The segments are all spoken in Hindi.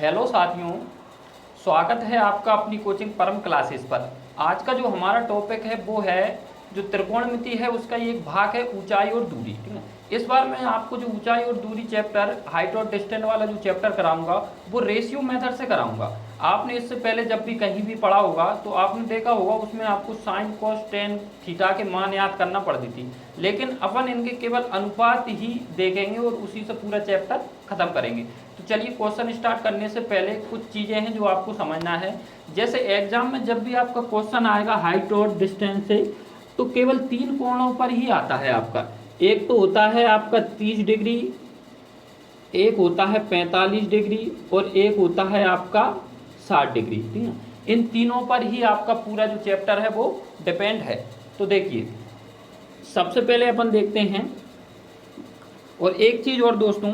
हेलो साथियों, स्वागत है आपका अपनी कोचिंग परम क्लासेस पर। आज का जो हमारा टॉपिक है वो है जो त्रिकोणमिति है उसका ही एक भाग है ऊंचाई और दूरी। ठीक है, इस बार मैं आपको जो ऊंचाई और दूरी चैप्टर हाइट और डिस्टेंस वाला जो चैप्टर कराऊंगा वो रेशियो मेथड से कराऊंगा। आपने इससे पहले जब भी कहीं भी पढ़ा होगा तो आपने देखा होगा उसमें आपको साइन कॉस टेन थीटा के मान याद करना पड़ती थी, लेकिन अपन इनके केवल अनुपात ही देखेंगे और उसी से पूरा चैप्टर खत्म करेंगे। तो चलिए क्वेश्चन स्टार्ट करने से पहले कुछ चीज़ें हैं जो आपको समझना है। जैसे एग्जाम में जब भी आपका क्वेश्चन आएगा हाइट और डिस्टेंस से तो केवल तीन कोणों पर ही आता है आपका। एक तो होता है आपका 30 डिग्री, एक होता है 45 डिग्री और एक होता है आपका 60 डिग्री। ठीक है, इन तीनों पर ही आपका पूरा जो चैप्टर है वो डिपेंड है। तो देखिए सबसे पहले अपन देखते हैं। और एक चीज़ और दोस्तों,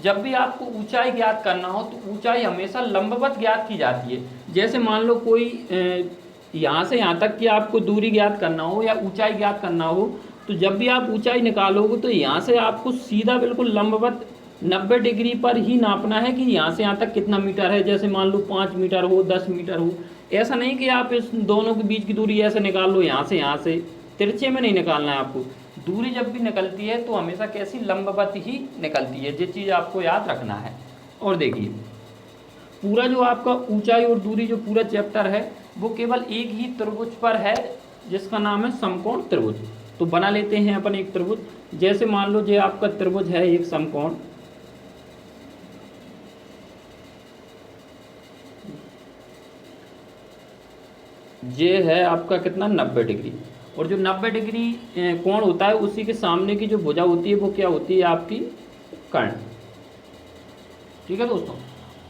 जब भी आपको ऊंचाई ज्ञात करना हो तो ऊंचाई हमेशा लंबवत ज्ञात की जाती है। जैसे मान लो कोई यहाँ से यहाँ तक की आपको दूरी ज्ञात करना हो या ऊंचाई ज्ञात करना हो तो जब भी आप ऊंचाई निकालोगे तो यहाँ से आपको सीधा बिल्कुल लंबवत 90 डिग्री पर ही नापना है कि यहाँ से यहाँ तक कितना मीटर है। जैसे मान लो 5 मीटर हो, 10 मीटर हो, ऐसा नहीं कि आप इस दोनों के बीच की दूरी ऐसे निकाल लो, यहाँ से तिरछे में नहीं निकालना है आपको। दूरी जब भी निकलती है तो हमेशा कैसी लंबवत ही निकलती है, ये चीज़ आपको याद रखना है। और देखिए पूरा जो आपका ऊंचाई और दूरी जो पूरा चैप्टर है वो केवल एक ही त्रिभुज पर है जिसका नाम है समकोण त्रिभुज। तो बना लेते हैं अपन एक त्रिभुज। जैसे मान लो ये आपका त्रिभुज है एक समकोण, ये है आपका कितना 90 डिग्री। और जो 90 डिग्री कोण होता है उसी के सामने की जो भुजा होती है वो क्या होती है आपकी कर्ण। ठीक है दोस्तों,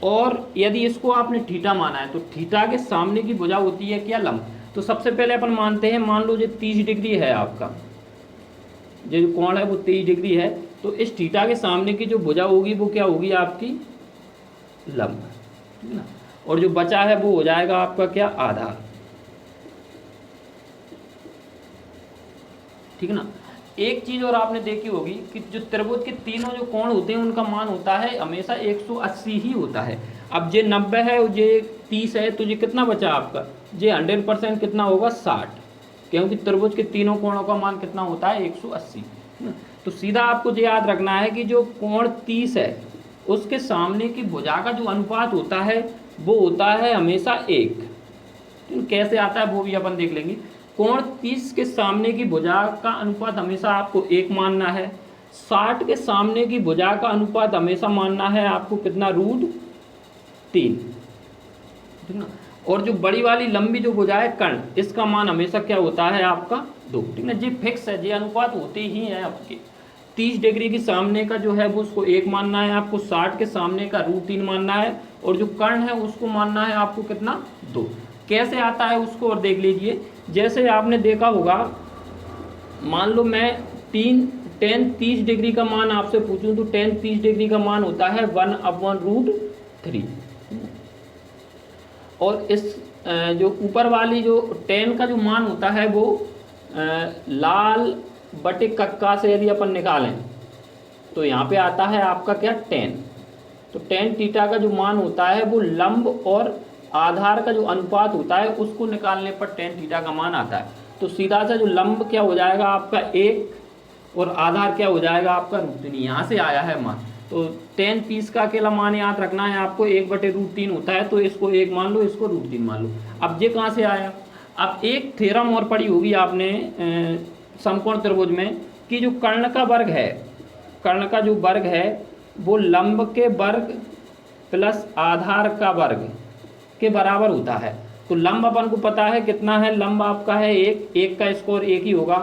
और यदि इसको आपने थीटा माना है तो थीटा के सामने की भुजा होती है क्या लंब। तो सबसे पहले अपन मानते हैं, मान लो ये 30 डिग्री है आपका, ये जो कोण है वो 30 डिग्री है, तो इस थीटा के सामने की जो भुजा होगी वो क्या होगी आपकी लंब। ठीक है ना, और जो बचा है वो हो जाएगा आपका क्या आधार। ठीक है ना, एक चीज और आपने देखी होगी कि जो त्रिभुज के तीनों जो कोण होते हैं उनका मान होता है हमेशा 180 ही होता है। अब ये 90 है और ये 30 है तो ये कितना बचा आपका, ये 100% कितना होगा 60, क्योंकि त्रिभुज के तीनों कोणों का मान कितना होता है 180। तो सीधा आपको ये याद रखना है कि जो कोण 30 है उसके सामने की भुजा का जो अनुपात होता है वो होता है हमेशा 1। कैसे आता है वो भी अपन देख लेंगे। कोण 30 के सामने की भुजा का अनुपात हमेशा आपको 1 मानना है। 60 के सामने की भुजा का अनुपात हमेशा मानना है आपको कितना, √3। ठीक ना, और जो बड़ी वाली लंबी जो भुजा है कर्ण, इसका मान हमेशा क्या होता है आपका 2। ठीक ना, ये फिक्स है, ये अनुपात होते ही हैं आपके। 30 डिग्री के सामने का जो है वो उसको 1 मानना है आपको, 60 के सामने का √3 मानना है, और जो कर्ण है उसको मानना है आपको कितना 2। कैसे आता है उसको और देख लीजिए। जैसे आपने देखा होगा, मान लो मैं tan 30 डिग्री का मान आपसे पूछूं तो tan 30 डिग्री का मान होता है 1/√3। और इस जो ऊपर वाली जो tan का जो मान होता है वो लाल बटे कक्का से यदि अपन निकालें तो यहाँ पे आता है आपका क्या tan। तो tan थीटा का जो मान होता है वो लंब और आधार का जो अनुपात होता है उसको निकालने पर tan थीटा का मान आता है। तो सीधा सा जो लंब क्या हो जाएगा आपका 1 और आधार क्या हो जाएगा आपका √3। यहाँ से आया है मान। तो tan 30 का अकेला मान याद रखना है आपको, 1/√3 होता है, तो इसको 1 मान लो, इसको √3 मान लो। अब ये कहाँ से आया, अब एक थ्योरम और पढ़ी होगी आपने समकोण त्रिभुज में कि जो कर्ण का वर्ग है, कर्ण का जो वर्ग है वो लंब के वर्ग प्लस आधार का वर्ग के बराबर होता है। तो लंब अपन को पता है कितना है, लंब आपका है 1 का स्कोर 1 ही होगा,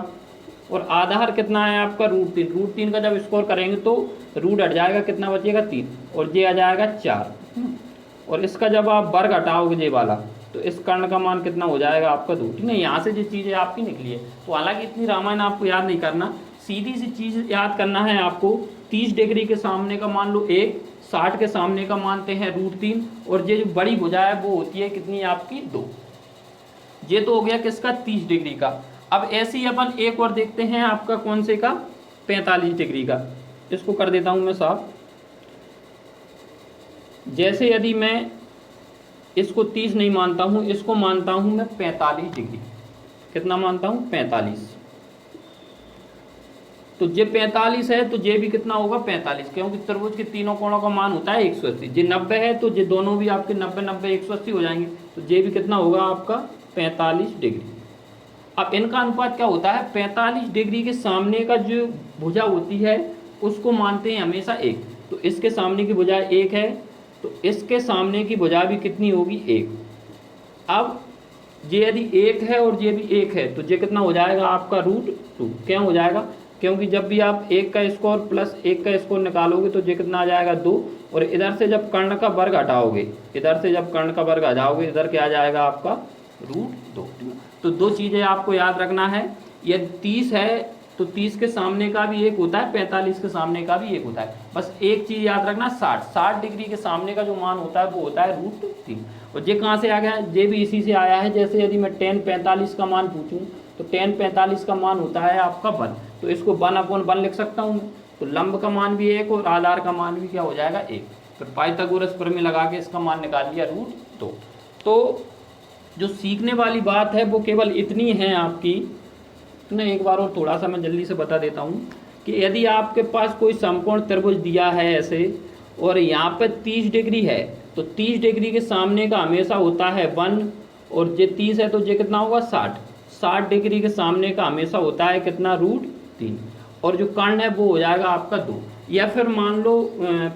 और आधार कितना है आपका √3। √3 का जब स्कोर करेंगे तो रूट हट जाएगा, कितना बचेगा 3, और ये आ जाएगा 4। और इसका जब आप वर्ग हटाओगे ये वाला तो इस कर्ण का मान कितना हो जाएगा आपका 2। ठीक है, यहाँ से जो चीज़ें आपकी निकली है। तो हालांकि इतनी रामायण आपको याद नहीं करना, सीधी सी चीज़ याद करना है आपको। 30 डिग्री के सामने का मान लो 1, 60 के सामने का मानते हैं √3, और ये जो बड़ी भुजा है वो होती है कितनी आपकी 2। ये तो हो गया किसका 30 डिग्री का। अब ऐसे ही अपन एक और देखते हैं आपका कौन से का 45 डिग्री का। इसको कर देता हूँ मैं साफ। जैसे यदि मैं इसको 30 नहीं मानता हूँ, इसको मानता हूँ मैं 45 डिग्री। कितना मानता हूँ? 45। तो जे 45 है तो जे भी कितना होगा? 45, क्योंकि त्रिभुज के तीनों कोणों का मान होता है 180। जे 90 है तो जे दोनों भी आपके 90 90 180 हो जाएंगे, तो जे भी कितना होगा आपका? 45 डिग्री। अब इनका अनुपात क्या होता है? 45 डिग्री के सामने का जो भुजा होती है उसको मानते हैं हमेशा 1। तो इसके सामने की भुजा 1 है, तो इसके सामने की भुजा भी कितनी होगी? 1। अब ये यदि 1 है और ये भी 1 है तो ये कितना हो जाएगा आपका? √2। क्या हो जाएगा? क्योंकि जब भी आप 1 का स्क्वायर प्लस 1 का स्क्वायर निकालोगे तो ये कितना आ जाएगा? 2। और इधर से जब कर्ण का वर्ग हटाओगे, इधर से जब कर्ण का वर्ग हटाओगे, इधर क्या आ जाएगा आपका? √2। तो दो चीज़ें आपको याद रखना है। यदि 30 है तो 30 के सामने का भी 1 होता है, 45 के सामने का भी 1 होता है। बस एक चीज़ याद रखना, 60 डिग्री के सामने का जो मान होता है वो होता है √3। और ये कहाँ से आ गया? ये भी इसी से आया है। जैसे यदि मैं tan 45 का मान पूछूं तो tan 45 का मान होता है आपका 1, तो इसको 1/1 लिख सकता हूँ मैं। तो लंब का मान भी 1 और आधार का मान भी क्या हो जाएगा? 1। फिर पाइथागोरस प्रमेय लगा के इसका मान निकाल लिया √2। तो जो सीखने वाली बात है वो केवल इतनी है आपकी ना। एक बार और थोड़ा सा मैं जल्दी से बता देता हूँ कि यदि आपके पास कोई समकोण त्रिभुज दिया है ऐसे, और यहाँ पे 30 डिग्री है, तो 30 डिग्री के सामने का हमेशा होता है 1, और ये 30 है तो ये कितना होगा? 60 डिग्री के सामने का हमेशा होता है कितना? √3। और जो कर्ण है वो हो जाएगा आपका 2। या फिर मान लो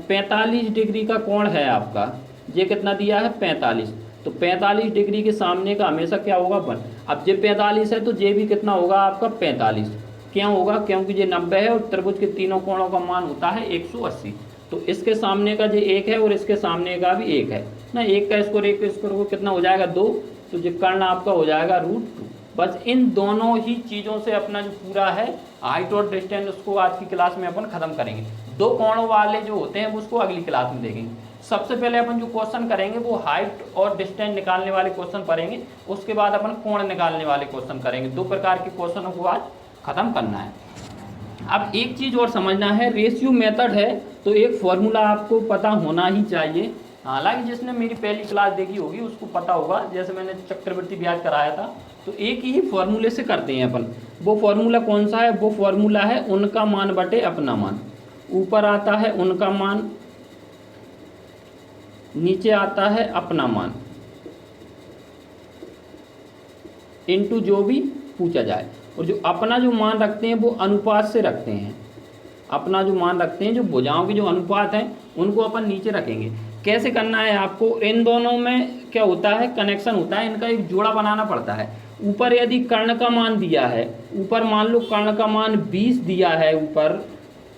45 डिग्री का कोण है आपका, ये कितना दिया है? 45। तो 45 डिग्री के सामने का हमेशा क्या होगा? 1। अब ये 45 है तो ये भी कितना होगा आपका? 45। क्या होगा? क्योंकि ये 90 है और त्रिभुज के तीनों कोणों का मान होता है 180। तो इसके सामने का ये 1 है और इसके सामने का भी 1 है ना। 1 का स्क्वायर 1 का स्क्वायर को कितना हो जाएगा? 2। तो ये कर्ण आपका हो जाएगा √2। बस इन दोनों ही चीज़ों से अपना जो पूरा है हाइट और डिस्टेंस उसको आज की क्लास में अपन खत्म करेंगे। दो कोणों वाले जो होते हैं उसको अगली क्लास में देखेंगे। सबसे पहले अपन जो क्वेश्चन करेंगे वो हाइट और डिस्टेंस निकालने वाले क्वेश्चन पढ़ेंगे, उसके बाद अपन कोण निकालने वाले क्वेश्चन करेंगे। दो प्रकार के क्वेश्चनों को आज खत्म करना है। अब एक चीज़ और समझना है, रेशियो मेथड है तो एक फॉर्मूला आपको पता होना ही चाहिए। हालांकि जिसने मेरी पहली क्लास देखी होगी उसको पता होगा, जैसे मैंने चक्रवृद्धि ब्याज कराया था तो एक ही फॉर्मूले से करते हैं अपन। वो फॉर्मूला कौन सा है? वो फॉर्मूला है उनका मान बटे अपना मान। ऊपर आता है उनका मान, नीचे आता है अपना मान, इनटू जो भी पूछा जाए। और जो अपना जो मान रखते हैं वो अनुपात से रखते हैं। अपना जो मान रखते हैं, जो भुजाओं के जो अनुपात हैं उनको अपन नीचे रखेंगे। कैसे करना है आपको? इन दोनों में क्या होता है? कनेक्शन होता है, इनका एक जोड़ा बनाना पड़ता है। ऊपर यदि कर्ण का मान दिया है, ऊपर मान लो कर्ण का मान 20 दिया है ऊपर,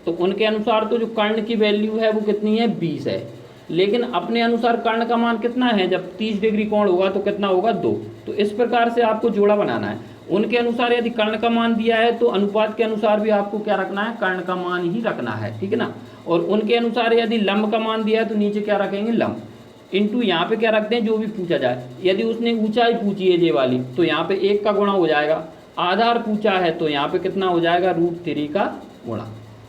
तो उनके अनुसार तो जो कर्ण की वैल्यू है वो कितनी है? 20 है। लेकिन अपने अनुसार कर्ण का मान कितना है? जब 30 डिग्री कोण होगा तो कितना होगा? 2। तो इस प्रकार से आपको जोड़ा बनाना है। उनके अनुसार यदि कर्ण का मान दिया है तो अनुपात के अनुसार भी आपको क्या रखना है? कर्ण का मान ही रखना है, ठीक है ना। और उनके अनुसार यदि लंब का मान दिया है तो नीचे क्या रखेंगे? लंब। इनटू यहाँ पे क्या रखते हैं? जो भी पूछा जाए। यदि उसने ऊंचाई पूछी है ये वाली तो यहाँ पे 1 का गुणा हो जाएगा। आधार पूछा है तो यहाँ पे कितना हो जाएगा? √3 का गुणा।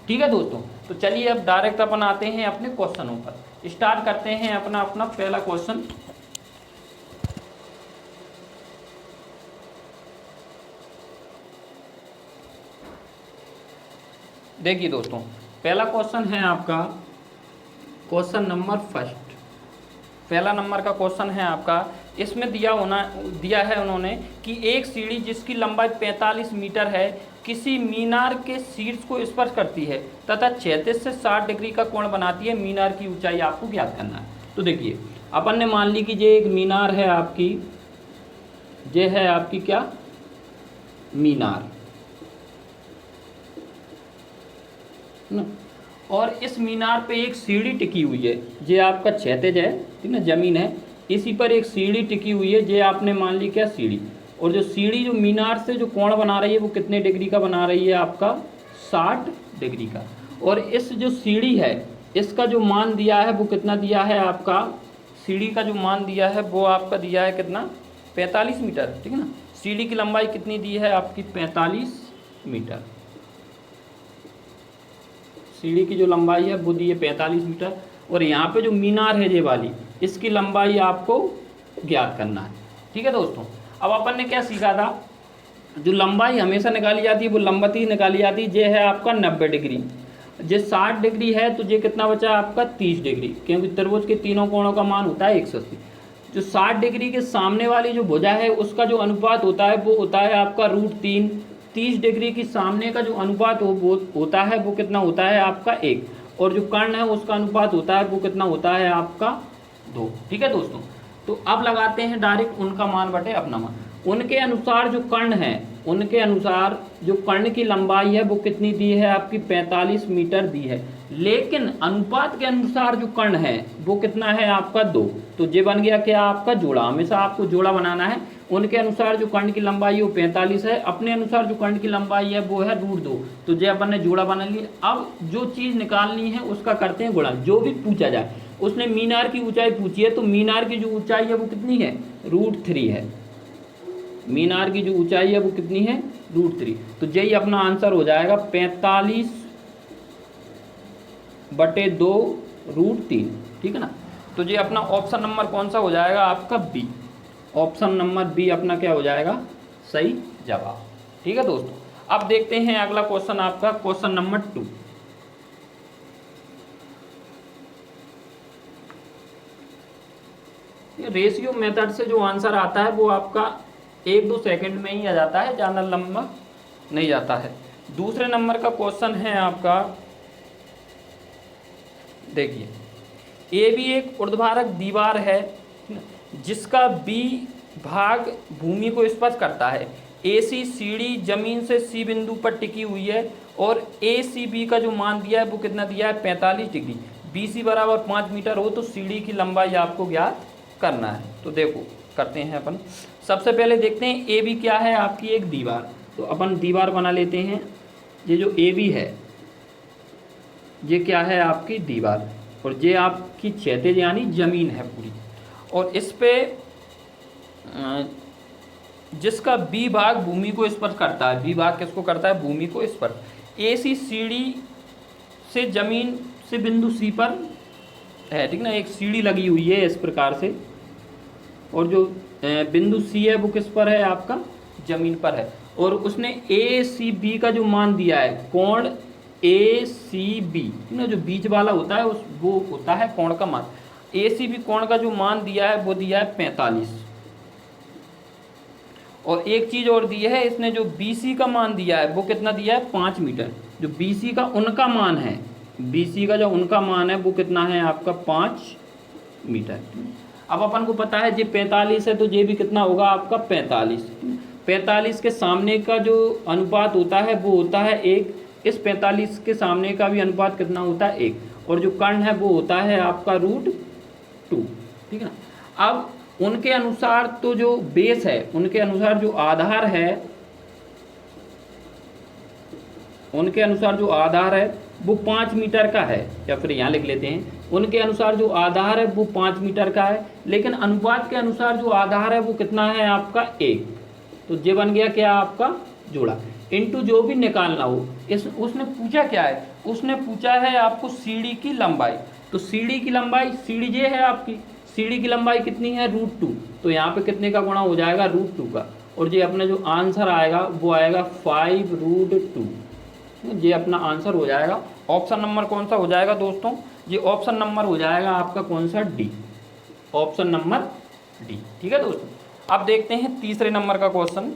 ठीक है दोस्तों, तो चलिए अब डायरेक्ट अपन आते हैं अपने क्वेश्चनों पर। स्टार्ट करते हैं अपना पहला क्वेश्चन। देखिए दोस्तों, पहला क्वेश्चन है आपका क्वेश्चन नंबर फर्स्ट। पहला नंबर का क्वेश्चन है आपका। इसमें दिया है उन्होंने कि एक सीढ़ी जिसकी लंबाई 45 मीटर है किसी मीनार के शीर्ष को स्पर्श करती है तथा 36 से 60 डिग्री का कोण बनाती है। मीनार की ऊंचाई आपको ज्ञात करना है। तो देखिए, अपन ने मान ली कि ये एक मीनार है आपकी, ये है आपकी क्या? मीनार ना। और इस मीनार पे एक सीढ़ी टिकी हुई है, ये आपका क्षैतिज है, ठीक ना, जमीन है। इसी पर एक सीढ़ी टिकी हुई है, ये आपने मान ली क्या? सीढ़ी। और जो सीढ़ी जो मीनार से जो कोण बना रही है वो कितने डिग्री का बना रही है? आपका 60 डिग्री का। और इस जो सीढ़ी है इसका जो मान दिया है वो कितना दिया है? आपका सीढ़ी का जो मान दिया है वो आपका दिया है कितना? 45 मीटर, ठीक है ना। सीढ़ी की लंबाई कितनी दी है? आपकी 45 मीटर। सीढ़ी की जो लंबाई है वो दी है 45 मीटर। और यहाँ पे जो मीनार है ये वाली, इसकी लंबाई आपको ज्ञात करना है। ठीक है दोस्तों, अब अपन ने क्या सीखा था, जो लंबाई हमेशा निकाली जाती है वो लंबवती निकाली जाती है। ये है आपका 90 डिग्री, ये 60 डिग्री है, तो ये कितना बचा आपका 30 डिग्री, क्योंकि त्रिभुज के तीनों कोणों का मान होता है 180। जो 60 डिग्री के सामने वाली जो भुजा है उसका जो अनुपात होता है वो होता है आपका √3। 30 डिग्री की सामने का जो अनुपात वो होता है वो कितना होता है आपका 1, और जो कर्ण है उसका अनुपात होता है वो कितना होता है आपका 2। ठीक है दोस्तों, तो अब लगाते हैं डायरेक्ट उनका मान बटे अपना मान। उनके अनुसार जो कर्ण है, उनके अनुसार जो कर्ण की लंबाई है वो कितनी दी है आपकी 45 मीटर दी है, लेकिन अनुपात के अनुसार जो कर्ण है वो कितना है आपका 2। तो ये बन गया क्या आपका जोड़ा, हमेशा आपको जोड़ा बनाना है। उनके अनुसार जो कर्ण की लंबाई है वो 45 है, अपने अनुसार जो कर्ण की लंबाई है वो है √2। तो ये अपन ने जोड़ा बना लिया। अब जो चीज़ निकालनी है उसका करते हैं गुणा, जो भी पूछा जाए। उसने मीनार की ऊंचाई पूछी है, तो मीनार की जो ऊंचाई है वो कितनी है √3 है। मीनार की जो ऊंचाई है वो कितनी है √3, तो यही अपना आंसर हो जाएगा 45/2 √3। ठीक है ना, तो ये अपना ऑप्शन नंबर कौन सा हो जाएगा आपका बी। ऑप्शन नंबर बी अपना क्या हो जाएगा सही जवाब। ठीक है दोस्तों, अब देखते हैं अगला क्वेश्चन आपका, क्वेश्चन नंबर 2। रेशियो मेथड से जो आंसर आता है वो आपका 1-2 सेकंड में ही आ जाता है, ज़्यादा लंबा नहीं जाता है। दूसरे नंबर का क्वेश्चन है आपका, देखिए ए भी एक ऊर्ध्वाधर दीवार है जिसका बी भाग भूमि को स्पर्श करता है। AC सीढ़ी जमीन से C बिंदु पर टिकी हुई है और ACB का जो मान दिया है वो कितना दिया है 45 डिग्री। BC बराबर 5 मीटर हो तो सीढ़ी की लंबाई आपको ज्ञात करना है। तो देखो करते हैं अपन, सबसे पहले देखते हैं AB क्या है आपकी एक दीवार। तो अपन दीवार बना लेते हैं। ये जो AB है ये क्या है आपकी दीवार, और ये आपकी क्षैतिज यानी जमीन है पूरी, और इस पे जिसका बी भाग भूमि को स्पर्श करता है। बी भाग किसको करता है भूमि को स्पर्श। AC सीढ़ी से जमीन से बिंदु C पर है, ठीक ना, एक सीढ़ी लगी हुई है इस प्रकार से, और जो बिंदु C है वो किस पर है आपका जमीन पर है। और उसने ACB का जो मान दिया है कोण ACB, ना जो बीच वाला होता है उस वो होता है कोण का मान। ACB कोण का जो मान दिया है वो दिया है 45। और एक चीज और दी है, इसने जो BC का मान दिया है वो कितना दिया है 5 मीटर। जो BC का उनका मान है, BC का जो उनका मान है वो कितना है आपका 5 मीटर। अब अपन को पता है ये 45 है तो ये भी कितना होगा आपका 45। 45 के सामने का जो अनुपात होता है वो होता है 1। इस 45 के सामने का भी अनुपात कितना होता है 1, और जो कर्ण है वो होता है आपका √2। ठीक है ना, अब उनके अनुसार तो जो बेस है, उनके अनुसार जो आधार है, उनके अनुसार जो आधार है वो 5 मीटर का है, या फिर यहाँ लिख लेते हैं उनके अनुसार जो आधार है वो 5 मीटर का है, लेकिन अनुपात के अनुसार जो आधार है वो कितना है आपका 1। तो ये बन गया क्या आपका जोड़ा, इनटू जो भी निकालना हो। उसने पूछा क्या है, उसने पूछा है आपको सीढ़ी की लंबाई। तो सीढ़ी की लंबाई, सीढ़ी ये है आपकी, सीढ़ी की लंबाई कितनी है √2, तो यहाँ पे कितने का गुणा हो जाएगा √2 का, और ये अपना जो आंसर आएगा वो आएगा 5√2। ये अपना आंसर हो जाएगा। ऑप्शन नंबर कौन सा हो जाएगा दोस्तों, ये ऑप्शन नंबर हो जाएगा आपका कौन सा डी, ऑप्शन नंबर डी। ठीक है दोस्तों, अब देखते हैं तीसरे नंबर का क्वेश्चन,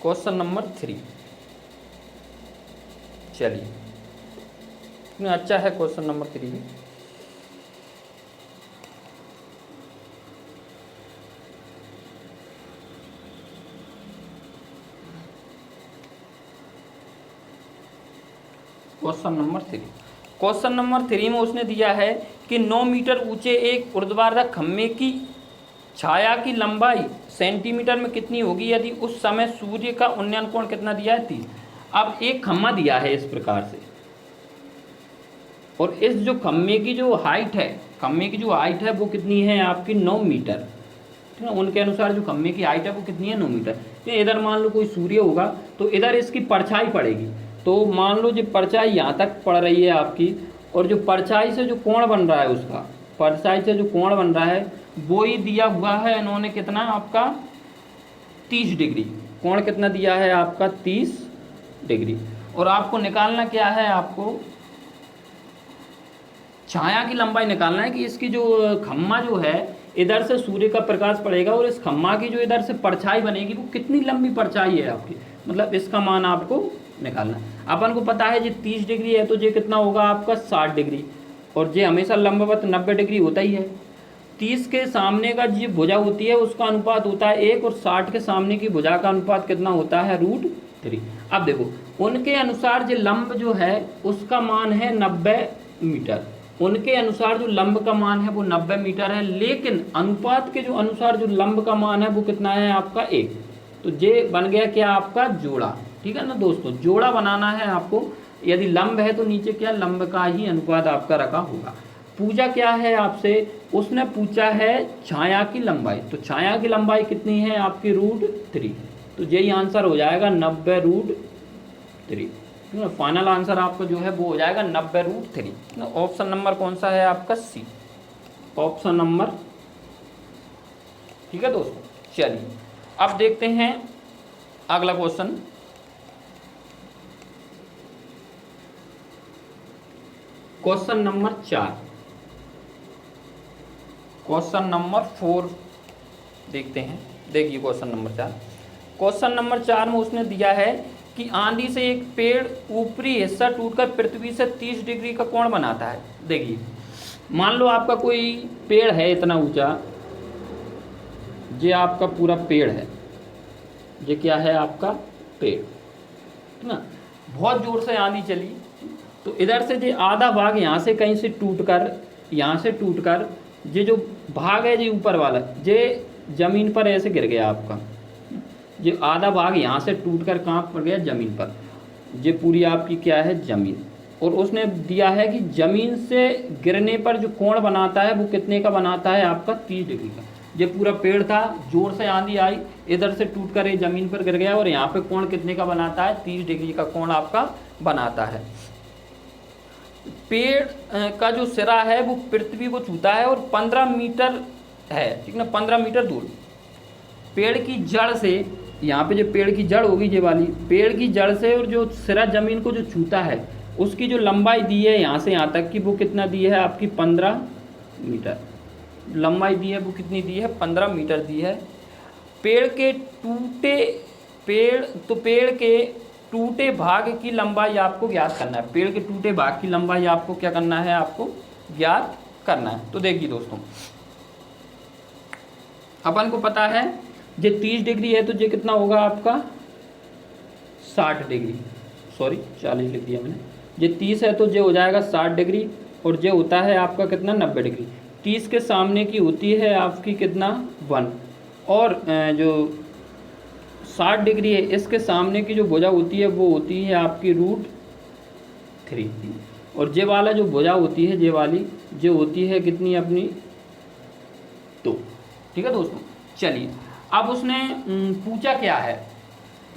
क्वेश्चन नंबर 3। चलिए, कितना अच्छा है क्वेश्चन नंबर 3 भी। क्वेश्चन नंबर 3, क्वेश्चन नंबर 3 में उसने दिया है कि 9 मीटर ऊंचे एक ऊर्ध्वाधर खम्भे की छाया की लंबाई सेंटीमीटर में कितनी होगी यदि उस समय सूर्य का उन्नयन कोण कितना दिया है 30। अब एक खम्भा दिया है इस प्रकार से, और इस जो खम्भे की जो हाइट है, खम्भे की जो हाइट है वो कितनी है आपकी 9 मीटर। ठीक है, उनके अनुसार जो खम्भे की हाइट है वो कितनी है 9 मीटर। तो इधर मान लो कोई सूर्य होगा तो इधर इसकी परछाई पड़ेगी, तो मान लो जो परछाई यहाँ तक पड़ रही है आपकी, और जो परछाई से जो कोण बन रहा है उसका, परछाई से जो कोण बन रहा है वो ही दिया हुआ है इन्होंने कितना आपका 30 डिग्री। कोण कितना दिया है आपका 30 डिग्री। और आपको निकालना क्या है, आपको छाया की लंबाई निकालना है कि इसकी जो खम्मा जो है इधर से सूर्य का प्रकाश पड़ेगा और इस खम्मा की जो इधर से परछाई बनेगी वो कितनी लंबी परछाई है आपकी, मतलब इसका मान आपको निकालना है। अपन को पता है जी 30 डिग्री है तो ये कितना होगा आपका 60 डिग्री, और ये हमेशा लंबवत 90 डिग्री होता ही है। 30 के सामने का जो भुजा होती है उसका अनुपात होता है 1 और 60 के सामने की भुजा का अनुपात कितना होता है √3। अब देखो उनके अनुसार जो लंब जो है उसका मान है 90 मीटर, उनके अनुसार जो लंब का मान है वो 90 मीटर है, लेकिन अनुपात के जो अनुसार जो लंब का मान है वो कितना है आपका 1। तो ये बन गया क्या आपका जोड़ा, ठीक है ना दोस्तों। जोड़ा बनाना है आपको, यदि लंब है तो नीचे क्या लंब का ही अनुपात आपका रखा होगा। पूजा क्या है आपसे, उसने पूछा है छाया की लंबाई, तो छाया की लंबाई कितनी है आपकी √3, तो यही आंसर हो जाएगा 90√3। फाइनल आंसर आपका जो है वो हो जाएगा 90√3। ऑप्शन नंबर कौन सा है आपका सी, ऑप्शन नंबर, ठीक है दोस्तों। चलिए अब देखते हैं अगला question. Question number 4, question number 4 देखते हैं। देखिए क्वेश्चन नंबर 4, क्वेश्चन नंबर 4 में उसने दिया है कि आंधी से एक पेड़ ऊपरी हिस्सा टूटकर पृथ्वी से 30 डिग्री का कोण बनाता है। देखिए मान लो आपका कोई पेड़ है इतना ऊंचा, ये आपका पूरा पेड़ है, ये क्या है आपका पेड़, है ना। बहुत जोर से आंधी चली तो इधर से ये आधा भाग यहाँ से कहीं से टूटकर, यहाँ से टूटकर ये जो भाग है ये ऊपर वाला ये जमीन पर ऐसे गिर गया आपका, ये आधा भाग यहाँ से टूटकर कहाँ पर गया जमीन पर, ये पूरी आपकी क्या है जमीन। और उसने दिया है कि जमीन से गिरने पर जो कोण बनाता है वो कितने का बनाता है आपका 30 डिग्री का। ये पूरा पेड़ था, जोर से आंधी आई, इधर से टूटकर ये जमीन पर गिर गया और यहाँ पे कोण कितने का बनाता है 30 डिग्री का कोण आपका बनाता है। पेड़ का जो सिरा है वो पृथ्वी को छूता है और 15 मीटर है, ठीक ना, 15 मीटर दूर। पेड़ की जड़ से, यहाँ पे जो पेड़ की जड़ होगी ये वाली, पेड़ की जड़ से और जो सिरा जमीन को जो छूता है उसकी जो लंबाई दी है यहाँ से यहाँ तक की वो कितना दी है आपकी 15 मीटर लंबाई दी है, वो कितनी दी है 15 मीटर दी है। पेड़ के टूटे भाग की लंबाई आपको ज्ञात करना है, पेड़ के टूटे भाग की लंबाई आपको क्या करना है, आपको ज्ञात करना है। तो देखिए दोस्तों अपन को पता है ये 30 डिग्री है तो ये कितना होगा आपका 60 डिग्री, सॉरी 40 लिख दिया मैंने, ये 30 है तो ये हो जाएगा 60 डिग्री और ये होता है आपका कितना 90 डिग्री। 30 के सामने की होती है आपकी कितना 1 और जो 60 डिग्री है इसके सामने की जो भुजा होती है वो होती है आपकी √3 और ये वाला जो भुजा होती है ये वाली जो होती है कितनी अपनी 2, ठीक है दोस्तों। चलिए अब उसने पूछा क्या है,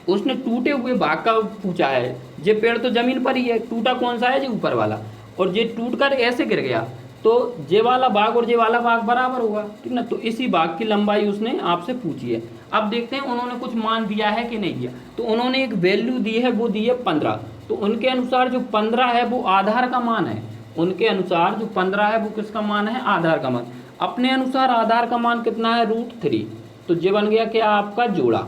उसने टूटे हुए भाग का पूछा है। ये पेड़ तो जमीन पर ही है, टूटा कौन सा है जो ऊपर वाला, और ये टूटकर ऐसे गिर गया तो ये वाला भाग और ये वाला भाग बराबर होगा, ठीक ना। तो इसी भाग की लंबाई उसने आपसे पूछी है। अब देखते हैं उन्होंने कुछ मान दिया है कि नहीं दिया। तो उन्होंने एक वैल्यू दी है, वो दी है 15। तो उनके अनुसार जो 15 है वो आधार का मान है, उनके अनुसार जो 15 है वो किसका मान है, आधार का मान। अपने अनुसार आधार का मान कितना है √3, तो ये बन गया क्या आपका जोड़ा,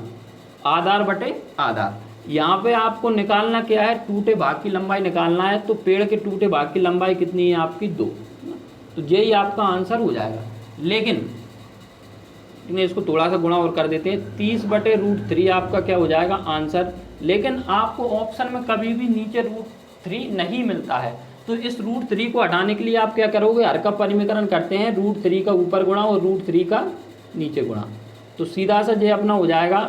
आधार बटे आधार। यहाँ पे आपको निकालना क्या है, टूटे भाग की लंबाई निकालना है। तो पेड़ के टूटे भाग की लंबाई कितनी है आपकी 2, तो यही आपका आंसर हो जाएगा। लेकिन इसको थोड़ा सा गुणा और कर देते हैं, 30 बटे √3 आपका क्या हो जाएगा आंसर। लेकिन आपको ऑप्शन में कभी भी नीचे √3 नहीं मिलता है, तो इस √3 को हटाने के लिए आप क्या करोगे, हर का परिमीकरण करते हैं, √3 का ऊपर गुणा और √3 का नीचे गुणा। तो सीधा सा ये अपना हो जाएगा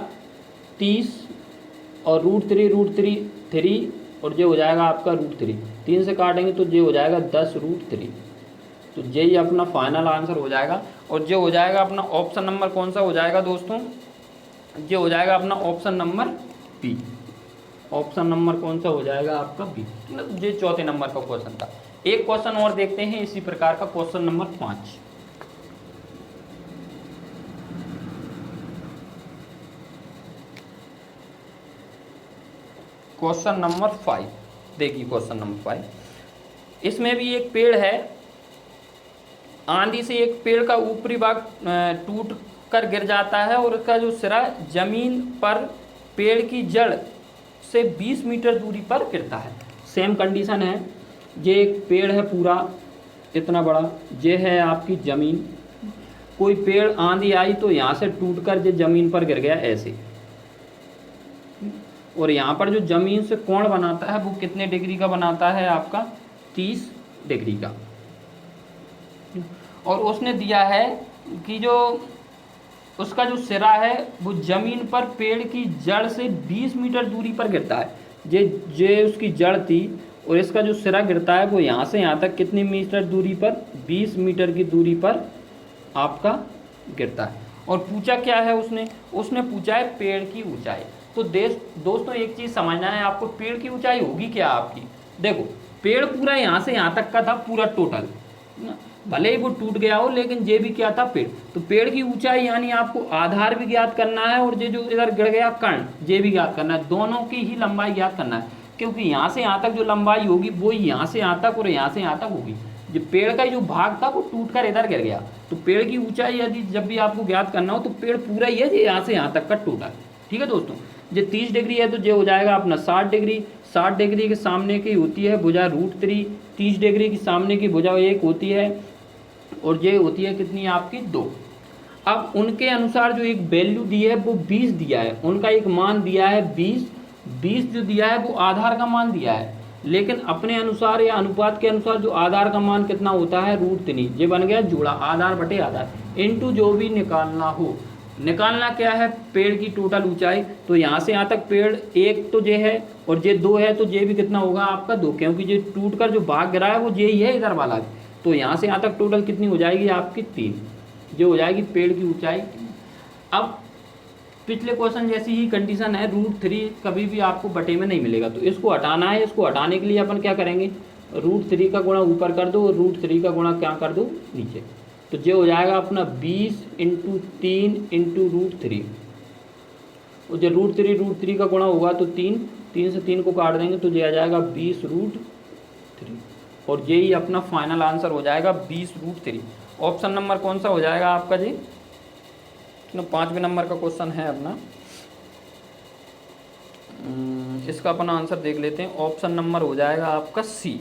30 और √3 और ये हो जाएगा आपका √3, 3 से काटेंगे तो ये हो जाएगा 10√3। तो यही अपना फाइनल आंसर हो जाएगा। और ये हो जाएगा अपना ऑप्शन नंबर कौन सा हो जाएगा दोस्तों, ये हो जाएगा अपना option number B. Option number कौन सा हो जाएगा आपका बी। ये चौथे नंबर का क्वेश्चन था। एक क्वेश्चन और देखते हैं इसी प्रकार का, क्वेश्चन नंबर 5। क्वेश्चन नंबर 5 देखिए, क्वेश्चन नंबर 5, इसमें भी एक पेड़ है, आंधी से एक पेड़ का ऊपरी भाग टूट कर गिर जाता है और उसका जो सिरा जमीन पर पेड़ की जड़ से 20 मीटर दूरी पर गिरता है। सेम कंडीशन है, ये एक पेड़ है पूरा इतना बड़ा, ये है आपकी ज़मीन, कोई पेड़ आंधी आई तो यहाँ से टूटकर ये ज़मीन पर गिर गया ऐसे, और यहाँ पर जो ज़मीन से कोण बनाता है वो कितने डिग्री का बनाता है आपका, 30 डिग्री का। और उसने दिया है कि जो उसका जो सिरा है वो ज़मीन पर पेड़ की जड़ से 20 मीटर दूरी पर गिरता है। ये उसकी जड़ थी और इसका जो सिरा गिरता है वो यहाँ से यहाँ तक कितनी मीटर दूरी पर, 20 मीटर की दूरी पर आपका गिरता है। और पूछा क्या है उसने पूछा है पेड़ की ऊंचाई। तो दोस्तों एक चीज़ समझना है आपको, पेड़ की ऊंचाई होगी क्या आपकी, देखो पेड़ पूरा यहाँ से यहाँ तक का था पूरा टोटल, भले ही वो टूट गया हो लेकिन ये भी क्या था, पेड़। तो पेड़ की ऊंचाई यानी आपको आधार भी ज्ञात करना है और ये जो इधर गिर गया कर्ण, ये भी ज्ञात करना है, दोनों की ही लंबाई ज्ञात करना है, क्योंकि यहाँ से यहाँ तक जो लंबाई होगी वो यहाँ से यहाँ तक और यहाँ से यहाँ तक होगी। जो पेड़ का जो भाग था वो टूट कर इधर गिर गया, तो पेड़ की ऊंचाई यदि जब भी आपको ज्ञात करना हो तो पेड़ पूरा ही है ये यहाँ से यहाँ तक का टूटा। ठीक है दोस्तों, ये 30 डिग्री है तो ये हो जाएगा अपना 60 डिग्री। 60 डिग्री के सामने की होती है भुजा √3, 30 डिग्री की सामने की भुजा 1 होती है और ये होती है कितनी आपकी 2। अब उनके अनुसार जो एक वैल्यू दी है वो 20 दिया है, उनका एक मान दिया है 20 जो दिया है वो आधार का मान दिया है, लेकिन अपने अनुसार या अनुपात के अनुसार जो आधार का मान कितना होता है √3। ये बन गया जोड़ा आधार बटे आधार इनटू जो भी निकालना हो। निकालना क्या है, पेड़ की टोटल ऊंचाई, तो यहाँ से यहाँ तक पेड़ एक तो ये है और ये 2 है, तो ये भी कितना होगा आपका 2, क्योंकि ये टूट कर जो भाग गिरा है वो यही है इधर वाला। तो यहाँ से यहाँ तक टोटल कितनी हो जाएगी आपकी 3, जो हो जाएगी पेड़ की ऊंचाई। अब पिछले क्वेश्चन जैसी ही कंडीशन है, √3 कभी भी आपको बटे में नहीं मिलेगा, तो इसको हटाना है। इसको हटाने के लिए अपन क्या करेंगे, √3 का गुणा ऊपर कर दो और √3 का गुणा क्या कर दो नीचे, तो ये हो जाएगा अपना 20 × 3 × √3, और जो √3 का गुणा होगा तो 3 से 3 को काट देंगे तो ये आ जाएगा 20 √3, और यही अपना फाइनल आंसर हो जाएगा 20 √3। ऑप्शन नंबर कौन सा हो जाएगा आपका जी, 5वें नंबर का क्वेश्चन है अपना, इसका अपना आंसर देख लेते हैं। ऑप्शन नंबर हो जाएगा आपका सी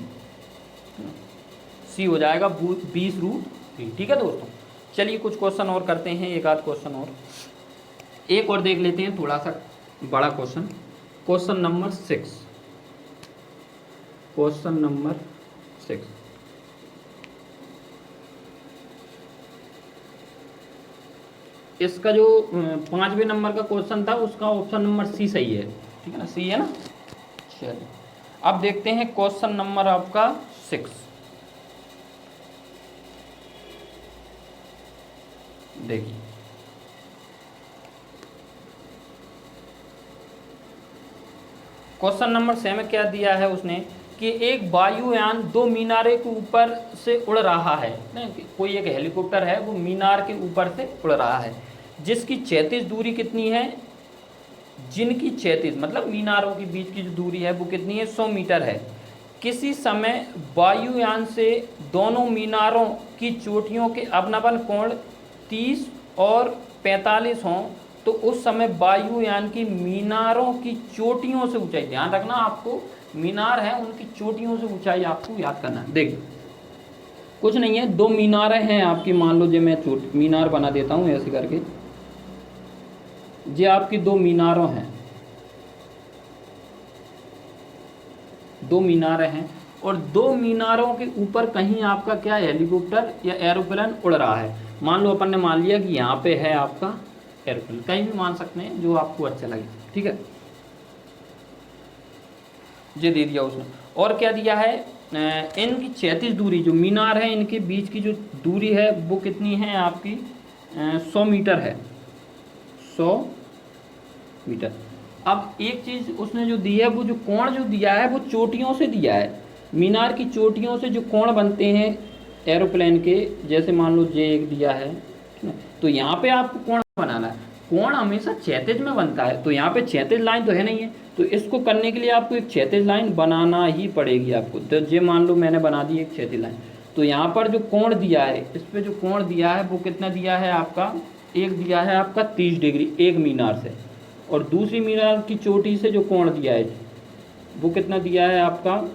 हो जाएगा 20 √3। ठीक है दोस्तों, चलिए कुछ क्वेश्चन और करते हैं, एक आध क्वेश्चन और, एक और देख लेते हैं थोड़ा सा बड़ा question. Question number 6, question number 6, इसका जो 5वें नंबर का क्वेश्चन था उसका ऑप्शन नंबर सी सही है। ठीक है ना, सी है ना। चलिए अब देखते हैं क्वेश्चन नंबर आपका 6। देखिए क्वेश्चन नंबर 6 में क्या दिया है उसने कि एक वायुयान 2 मीनारे के ऊपर से उड़ रहा है, कोई एक हेलीकॉप्टर है वो मीनार के ऊपर से उड़ रहा है, जिसकी क्षैतिज दूरी कितनी है, जिनकी क्षैतिज मतलब मीनारों के बीच की जो दूरी है वो कितनी है, 100 मीटर है। किसी समय वायुयान से दोनों मीनारों की चोटियों के अवनमन कोण 30 और 45 हों तो उस समय वायुयान की मीनारों की चोटियों से ऊंचाई, ध्यान रखना आपको मीनार है उनकी चोटियों से ऊंचाई आपको याद करना है। देखिए कुछ नहीं है, 2 मीनारें हैं आपकी, मान लो जो मैं मीनार बना देता हूँ ऐसे करके, ये आपकी 2 मीनारों हैं, 2 मीनारें हैं और 2 मीनारों के ऊपर कहीं आपका क्या हेलीकॉप्टर या एरोप्लेन उड़ रहा है। मान लो अपन ने मान लिया कि यहाँ पे है आपका एरोप्लेन, कहीं भी मान सकते हैं जो आपको अच्छा लगे। ठीक है, ये दे दिया उसने। और क्या दिया है, इनकी क्षैतिज दूरी जो मीनार है इनके बीच की जो दूरी है वो कितनी है आपकी, 100 मीटर है, 100 मीटर। अब एक चीज़ उसने जो दी है वो जो कोण जो दिया है वो चोटियों से दिया है, मीनार की चोटियों से जो कोण बनते हैं एरोप्लेन के, जैसे मान लो J1 दिया है, तो यहाँ पे आपको कोण बनाना है। कोण हमेशा क्षैतिज में बनता है, तो यहाँ पे क्षैतिज लाइन तो है नहीं है, तो इसको करने के लिए आपको एक क्षैतिज लाइन बनाना ही पड़ेगी आपको। तो ये मान लो मैंने बना दी एक क्षैतिज लाइन। तो यहाँ पर जो कोण दिया है, इस पर जो कोण दिया है वो कितना दिया है आपका, एक दिया है आपका 30 डिग्री एक मीनार से, और दूसरी मीनार की चोटी से जो कोण दिया है वो कितना दिया है आपका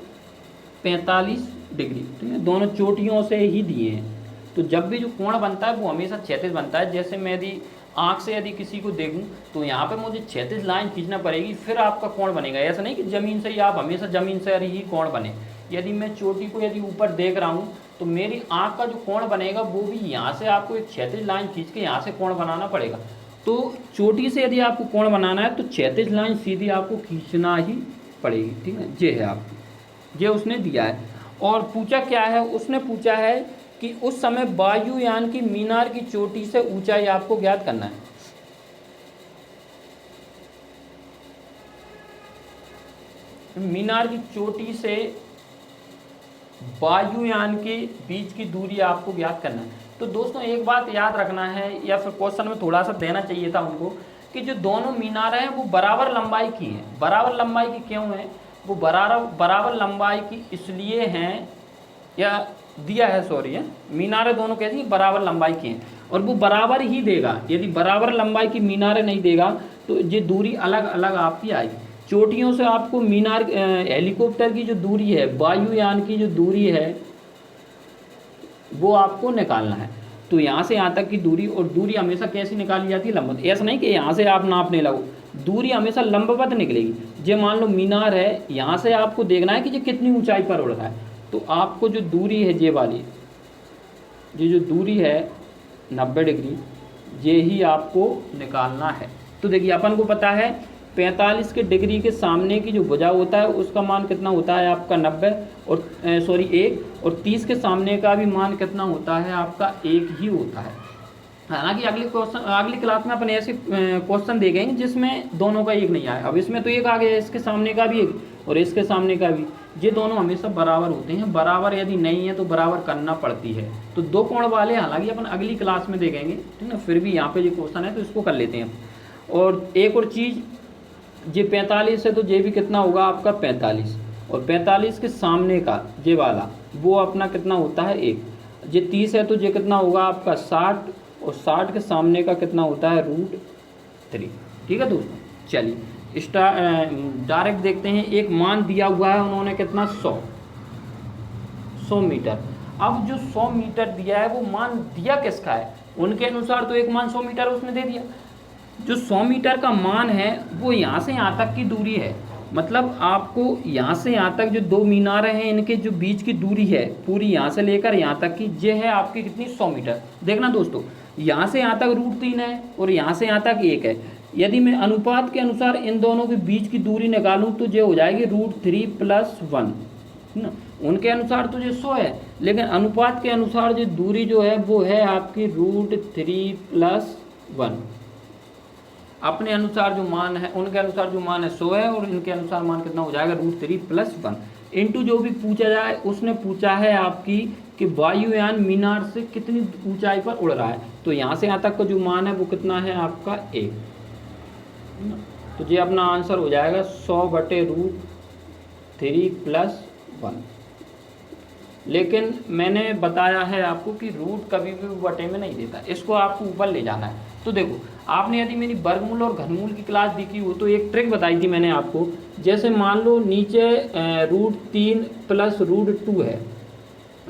45 डिग्री। तो ये दोनों चोटियों से ही दिए हैं। तो जब भी जो कोण बनता है वो हमेशा क्षैतिज बनता है। जैसे मैं यदि आँख से यदि किसी को देखूं तो यहाँ पे मुझे क्षैतिज लाइन खींचना पड़ेगी, फिर आपका कोण बनेगा। ऐसा नहीं कि ज़मीन से ही आप हमेशा ज़मीन से ही कोण बने। यदि मैं चोटी को यदि ऊपर देख रहा हूँ तो मेरी आँख का जो कोण बनेगा वो भी यहाँ से आपको एक क्षैतिज लाइन खींच के यहाँ से कोण बनाना पड़ेगा। तो चोटी से यदि आपको कोण बनाना है तो क्षैतिज लाइन सीधी आपको खींचना ही पड़ेगी, ठीक है। ये है आपको, ये उसने दिया है। और पूछा क्या है, उसने पूछा है कि उस समय वायुयान की मीनार की चोटी से ऊंचाई आपको ज्ञात करना है। मीनार की चोटी से वायुयान के बीच की दूरी आपको ज्ञात करना है। तो दोस्तों एक बात याद रखना है, या फिर क्वेश्चन में थोड़ा सा देना चाहिए था उनको, कि जो दोनों मीनार हैं वो बराबर लंबाई की हैं। बराबर लंबाई की क्यों है, वो बराबर लंबाई की इसलिए हैं, या दिया है सॉरी है, मीनारें दोनों कैसी हैं, बराबर लंबाई की हैं, और वो बराबर ही देगा। यदि बराबर लंबाई की मीनारें नहीं देगा तो ये दूरी अलग अलग आपकी आएगी। चोटियों से आपको मीनार हेलीकॉप्टर की जो दूरी है, वायुयान की जो दूरी है वो आपको निकालना है। तो यहाँ से यहाँ तक की दूरी, और दूरी हमेशा कैसी निकाली जाती है, लंबवत। ऐसा नहीं कि यहाँ से आप नापने लगो, दूरी हमेशा लंबवत निकलेगी। जे मान लो मीनार है, यहाँ से आपको देखना है कि ये कितनी ऊंचाई पर उड़ रहा है, तो आपको जो दूरी है ये वाली, ये जो दूरी है 90 डिग्री, ये ही आपको निकालना है। तो देखिए अपन को पता है 45 के डिग्री के सामने की जो भुजा होता है उसका मान कितना होता है आपका 90, और सॉरी 1, और 30 के सामने का भी मान कितना होता है आपका 1 ही होता है। हालांकि अगली क्लास में अपन ऐसे क्वेश्चन देखेंगे जिसमें दोनों का एक नहीं आया। अब इसमें तो एक आ गया, इसके सामने का भी एक और इसके सामने का भी, ये दोनों हमेशा बराबर होते हैं। बराबर यदि नहीं है तो बराबर करना पड़ती है। तो दो कोण वाले हालांकि अपन अगली क्लास में देखेंगे, ठीक ना। फिर भी यहाँ पे जो क्वेश्चन है तो इसको कर लेते हैं। और एक और चीज़, ये 45 है तो ये भी कितना होगा आपका 45, और 45 के सामने का ये वाला वो अपना कितना होता है 1। ये 30 है तो ये कितना होगा आपका 60, और 60 के सामने का कितना होता है √3। ठीक है दोस्तों, चलिए डायरेक्ट देखते हैं। एक मान दिया हुआ है उन्होंने कितना 100 मीटर। अब जो 100 मीटर दिया है वो मान दिया किसका है, उनके अनुसार तो एक मान 100 मीटर उसने दे दिया। जो 100 मीटर का मान है वो यहाँ से यहाँ तक की दूरी है। मतलब आपको यहाँ से यहाँ तक जो दो मीनारें हैं इनके जो बीच की दूरी है पूरी यहाँ से लेकर यहाँ तक की, ये है आपकी कितनी 100 मीटर। देखना दोस्तों, यहाँ से यहाँ तक √3 है और यहाँ से यहाँ तक 1 है। यदि मैं अनुपात के अनुसार इन दोनों के बीच की दूरी निकालूं तो ये हो जाएगी √3 + 1 ना। उनके अनुसार तो ये 100 है, लेकिन अनुपात के अनुसार जो दूरी जो है वो है आपकी √3 + 1। अपने अनुसार जो मान है, उनके अनुसार जो मान है 100 है, और इनके अनुसार मान कितना हो जाएगा √3 + 1 इंटू जो भी पूछा जाए। उसने पूछा है आपकी कि वायुयान मीनार से कितनी ऊंचाई पर उड़ रहा है, तो यहाँ से यहाँ तक का जो मान है वो कितना है आपका 1। तो ये अपना आंसर हो जाएगा 100/√3 + 1। लेकिन मैंने बताया है आपको कि रूट कभी भी बटे में नहीं देता, इसको आपको ऊपर ले जाना है। तो देखो, आपने यदि मेरी वर्गमूल और घनमूल की क्लास देखी हो तो एक ट्रिक बताई थी मैंने आपको। जैसे मान लो नीचे √3 + √2 है,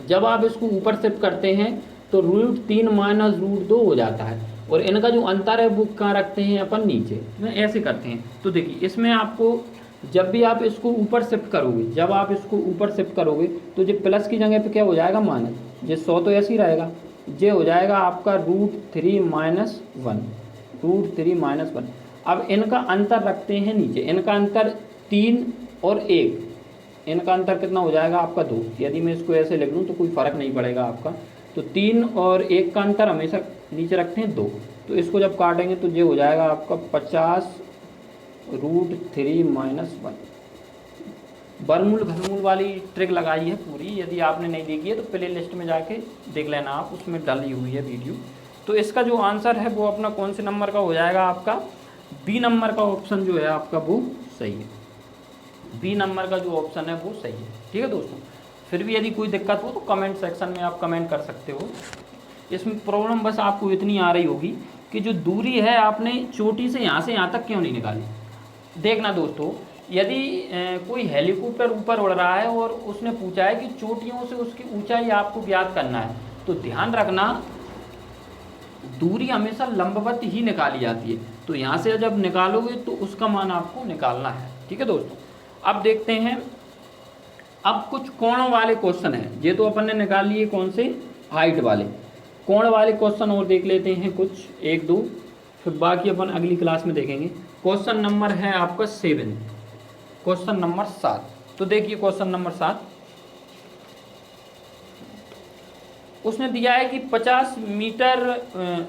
जब आप इसको ऊपर शिफ्ट करते हैं तो √3 - √2 हो जाता है, और इनका जो अंतर है वो कहाँ रखते हैं अपन नीचे, ऐसे करते हैं। तो देखिए, इसमें आपको जब भी आप इसको ऊपर शिफ्ट करोगे, जब आप इसको ऊपर शिफ्ट करोगे तो जो प्लस की जगह पे क्या हो जाएगा माइनस, ये 100 तो ऐसे ही रहेगा, ये हो जाएगा आपका √3 - 1, √3 - 1। अब इनका अंतर रखते हैं नीचे, इनका अंतर 3 और 1, इनका अंतर कितना हो जाएगा आपका 2। यदि मैं इसको ऐसे लिख लूँ तो कोई फ़र्क नहीं पड़ेगा आपका। तो 3 और 1 का अंतर हमेशा नीचे रखते हैं 2। तो इसको जब काटेंगे तो ये हो जाएगा आपका 50 √3 - 1। बरमूल घनमूल वाली ट्रिक लगाई है पूरी, यदि आपने नहीं देखी है तो प्ले लिस्ट में जाके देख लेना आप, उसमें डाली हुई है वीडियो। तो इसका जो आंसर है वो अपना कौन से नंबर का हो जाएगा, आपका बी नंबर का ऑप्शन जो है आपका वो सही है। बी नंबर का जो ऑप्शन है वो सही है। ठीक है दोस्तों, फिर भी यदि कोई दिक्कत हो तो कमेंट सेक्शन में आप कमेंट कर सकते हो। इसमें प्रॉब्लम बस आपको इतनी आ रही होगी कि जो दूरी है आपने चोटी से यहाँ तक क्यों नहीं निकाली। देखना दोस्तों, यदि कोई हेलीकॉप्टर ऊपर उड़ रहा है और उसने पूछा है कि चोटियों से उसकी ऊंचाई आपको ज्ञात करना है, तो ध्यान रखना दूरी हमेशा लंबवत ही निकाली जाती है। तो यहाँ से जब निकालोगे तो उसका मान आपको निकालना है। ठीक है दोस्तों, अब देखते हैं, अब कुछ कोणों वाले क्वेश्चन हैं। ये तो अपन ने निकाल लिए कौन से, हाइट वाले। कोण वाले क्वेश्चन और देख लेते हैं कुछ, एक दो, फिर बाकी अपन अगली क्लास में देखेंगे। क्वेश्चन नंबर है आपका 7, क्वेश्चन नंबर 7। तो देखिए क्वेश्चन नंबर 7, उसने दिया है कि 50 मीटर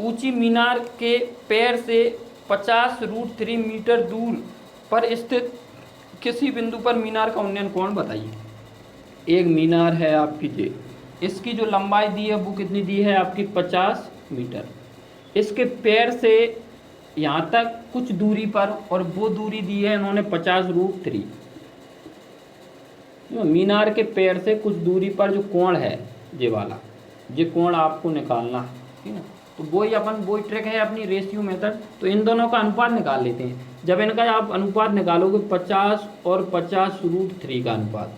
ऊंची मीनार के पैर से 50√3 मीटर दूर पर स्थित किसी बिंदु पर मीनार का उन्नयन कोण बताइए। एक मीनार है आपकी जे, इसकी जो लंबाई दी है वो कितनी दी है आपकी 50 मीटर। इसके पैर से यहाँ तक कुछ दूरी पर, और वो दूरी दी है इन्होंने 50√3। मीनार के पैर से कुछ दूरी पर जो कोण है ये वाला, ये कोण आपको निकालना है। ठीक है, तो वही ट्रिक है अपनी रेशियो मेथड। तो इन दोनों का अनुपात निकाल लेते हैं। जब इनका आप अनुपात निकालोगे 50 और 50√3 का अनुपात,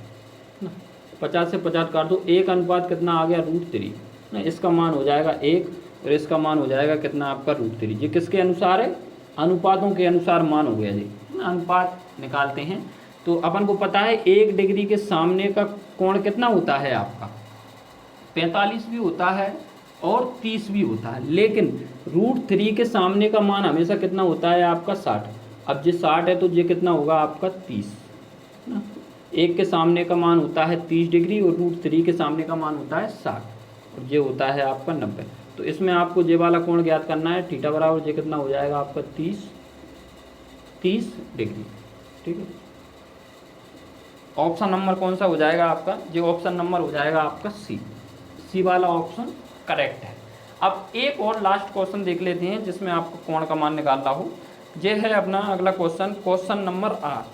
50 से 50 काट दो, एक अनुपात कितना आ गया √3 ना, इसका मान हो जाएगा 1 और इसका मान हो जाएगा कितना आपका √3। ये किसके अनुसार है, अनुपातों के अनुसार मान हो गया जी। अनुपात निकालते हैं तो अपन को पता है 1 डिग्री के सामने का कोण कितना होता है आपका 45 भी होता है और 30 भी होता है, लेकिन √3 के सामने का मान हमेशा कितना होता है आपका 60। अब ये 60 है तो ये कितना होगा आपका 30 ना। 1 के सामने का मान होता है 30 डिग्री और √3 के सामने का मान होता है 60 और ये होता है आपका 90। तो इसमें आपको ये वाला कोण ज्ञात करना है, थीटा बराबर ये कितना हो जाएगा आपका 30 डिग्री। ठीक है, ऑप्शन नंबर कौन सा हो जाएगा आपका, ये ऑप्शन नंबर हो जाएगा आपका सी वाला ऑप्शन करेक्ट है। अब एक और लास्ट क्वेश्चन देख लेते हैं जिसमें आपको कोण का मान निकालना हो। ये है अपना अगला question, question number 8।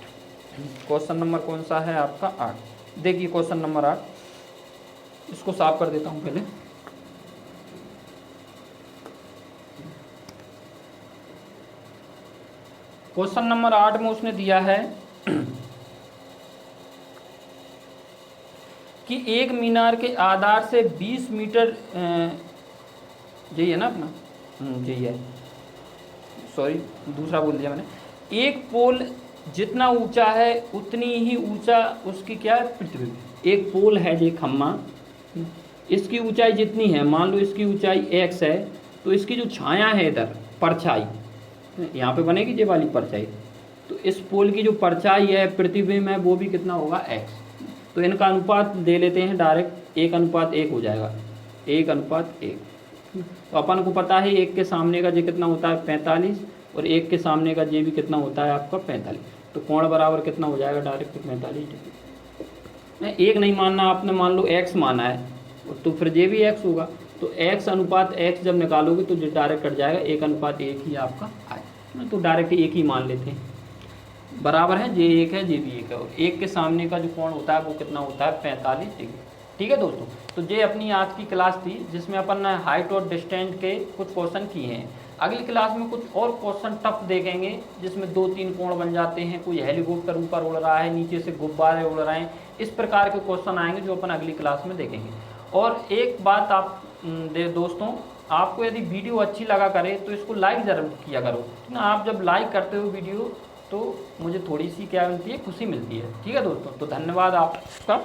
Question number कौन सा है आपका 8। देखिए क्वेश्चन नंबर 8, इसको साफ कर देता हूँ पहले। क्वेश्चन नंबर 8 में उसने दिया है कि एक मीनार के आधार से 20 मीटर, यही है ना अपना, यही है, सॉरी दूसरा बोल दिया मैंने। एक पोल जितना ऊंचा है उतनी ही ऊंचा उसकी क्या है पृथ्वी। एक पोल है ये खम्मा, इसकी ऊंचाई जितनी है, मान लो इसकी ऊंचाई x है, तो इसकी जो छाया है इधर परछाई, यहाँ पे बनेगी ये वाली परछाई, तो इस पोल की जो परछाई है पृथ्वी में वो भी कितना होगा x। तो इनका अनुपात दे लेते हैं डायरेक्ट, 1:1 हो जाएगा, 1:1। तो अपन को पता है 1 के सामने का ये कितना होता है 45 और 1 के सामने का ये भी कितना होता है आपका 45। तो कोण बराबर कितना हो जाएगा डायरेक्ट 45 डिग्री। 1 नहीं मानना आपने, मान लो x माना है तो फिर ये भी x होगा। तो x/x जब निकालोगे तो ये डायरेक्ट कट जाएगा, 1:1 ही आपका आए। तो डायरेक्ट 1 ही मान लेते हैं, बराबर है, ये 1 है ये भी 1 है, और 1 के सामने का जो कोण होता है वो कितना होता है 45 डिग्री। ठीक है दोस्तों, तो ये अपनी आज की क्लास थी जिसमें अपन ने हाइट और डिस्टेंस के कुछ क्वेश्चन किए हैं। अगली क्लास में कुछ और क्वेश्चन टफ देखेंगे जिसमें 2-3 कोण बन जाते हैं, कोई हेलीकॉप्टर ऊपर उड़ रहा है, नीचे से गुब्बारे उड़ रहे हैं, इस प्रकार के क्वेश्चन आएंगे जो अपन अगली क्लास में देखेंगे। और एक बात आप दोस्तों, आपको यदि वीडियो अच्छी लगा करे तो इसको लाइक ज़रूर किया करो ना। आप जब लाइक करते हो वीडियो तो मुझे थोड़ी सी क्या मिलती है, खुशी मिलती है। ठीक है दोस्तों, तो धन्यवाद आपका।